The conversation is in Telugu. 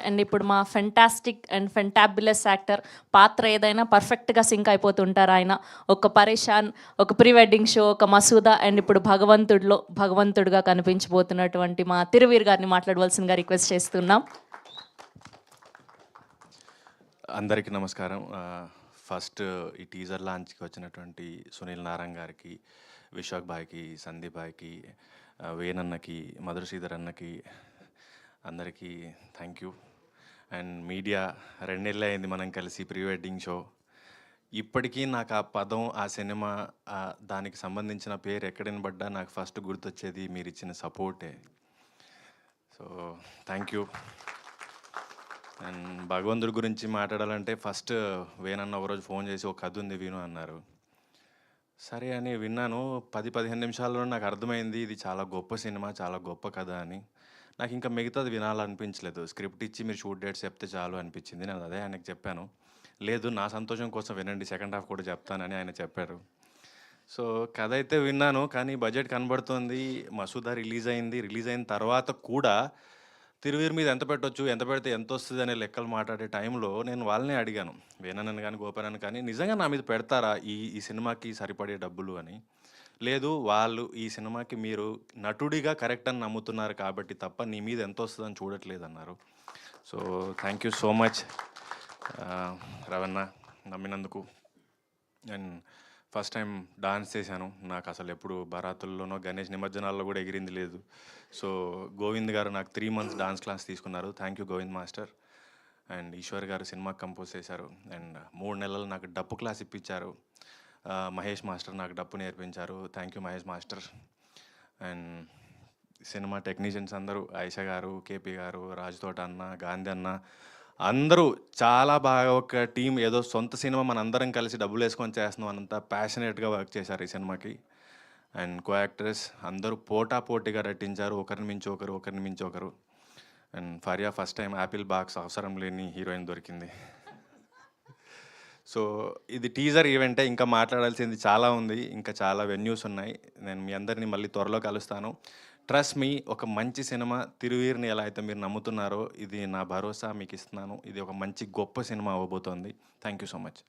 అండ్ ఇప్పుడు మా ఫెంటాస్టిక్ అండ్ ఫెంటాబులస్ యాక్టర్ పాత్ర ఏదైనా పర్ఫెక్ట్గా సింక్ అయిపోతుంటారు ఆయన. ఒక పరేషాన్, ఒక ప్రీ వెడ్డింగ్ షో, ఒక మసూదా అండ్ ఇప్పుడు భగవంతుడుగా కనిపించబోతున్నటువంటి మా తిరువీర్ గారిని మాట్లాడవలసిందిగా రిక్వెస్ట్ చేస్తున్నాం. అందరికీ నమస్కారం. ఫస్ట్ ఈ టీజర్ లాంచ్కి వచ్చినటువంటి సునీల్ నారాయణ్ గారికి, విశాఖ్ భాయ్కి, సందీప్ భాయ్కి, వేణన్నకి, మధుర శ్రీధర్ అన్నకి అందరికీ థ్యాంక్ యూ. అండ్ మీడియా 2 నెలలు అయింది మనం కలిసి ప్రీ వెడ్డింగ్ షో. ఇప్పటికీ నాకు ఆ పదం, ఆ సినిమా, దానికి సంబంధించిన పేరు ఎక్కడ వినబడ్డా నాకు ఫస్ట్ గుర్తొచ్చేది మీరు ఇచ్చిన సపోర్టే. So thank you. అండ్ భగవంతుడి గురించి మాట్లాడాలంటే ఫస్ట్ వేణన్న ఒకరోజు ఫోన్ చేసి ఒక కథ ఉంది విను అన్నారు. సరే అని విన్నాను. 10-15 నిమిషాల్లో నాకు అర్థమైంది ఇది చాలా గొప్ప సినిమా, చాలా గొప్ప కథ అని. నాకు ఇంకా మిగతాది వినాలనిపించలేదు. స్క్రిప్ట్ ఇచ్చి మీరు షూట్ డేట్స్ చెప్తే చాలు అనిపించింది. నేను అదే ఆయనకు చెప్పాను. లేదు నా సంతోషం కోసం వినండి, సెకండ్ హాఫ్ కూడా చెప్తానని ఆయన చెప్పారు. సో కథ అయితే విన్నాను, కానీ బడ్జెట్ కనబడుతుంది. మసూదా రిలీజ్ అయిన తర్వాత కూడా తిరువీర్ మీద ఎంత పెట్టొచ్చు, ఎంత పెడితే ఎంత వస్తుంది అనే లెక్కలు మాట్లాడే టైంలో నేను వాళ్ళనే అడిగాను, వేణన్నని కానీ గోపానని కానీ, నిజంగా నా మీద పెడతారా ఈ సినిమాకి సరిపడే డబ్బులు అని. లేదు, వాళ్ళు ఈ సినిమాకి మీరు నటుడిగా కరెక్ట్ అని నమ్ముతున్నారు కాబట్టి తప్ప నీ మీద ఎంత వస్తుందని చూడట్లేదు అన్నారు. So thank you so much Ravana, నమ్మినందుకు. And first time dance చేశాను. నాకు అసలు ఎప్పుడు బరాతుల్లోనో గణేష్ నిమజ్జనాల్లో కూడా ఎగిరింది లేదు. సో గోవింద్ గారు నాకు 3 months డాన్స్ క్లాస్ తీసుకున్నారు. Thank you Govind master. And Eshwar గారు సినిమా కంపోజ్ చేశారు. అండ్ 3 నెలలు నాకు డప్పు క్లాస్ ఇప్పించారు. మహేష్ మాస్టర్ నాకు డప్పు నేర్పించారు. Thank you Mahesh master. And cinema technicians అందరూ, ఆయిషా గారు, కేపీ గారు, రాజుతోట అన్న, గాంధీ అన్న, అందరూ చాలా బాగా ఒక టీం, ఏదో సొంత సినిమా మన అందరం కలిసి డబ్బులు వేసుకొని చేస్తున్నాం అన్నంత ప్యాషనేట్గా వర్క్ చేశారు ఈ సినిమాకి. అండ్ కో యాక్టర్స్ అందరూ పోటాపోటీగా నటించారు, ఒకరిని మించి ఒకరు. And Faria first time Apple box అవసరం లేని హీరోయిన్ దొరికింది. సో ఇది టీజర్ ఈవెంటే, ఇంకా మాట్లాడాల్సింది చాలా ఉంది, ఇంకా చాలా వెన్యూస్ ఉన్నాయి. నేను మీ అందరినీ మళ్ళీ త్వరలో కలుస్తాను. ట్రస్ట్ మీ, ఒక మంచి సినిమా తిరువీర్ని ఎలా అయితే మీరు నమ్ముతున్నారో, ఇది నా భరోసా మీకు ఇస్తున్నాను. ఇది ఒక మంచి గొప్ప సినిమా అవ్వబోతోంది. Thank you so much.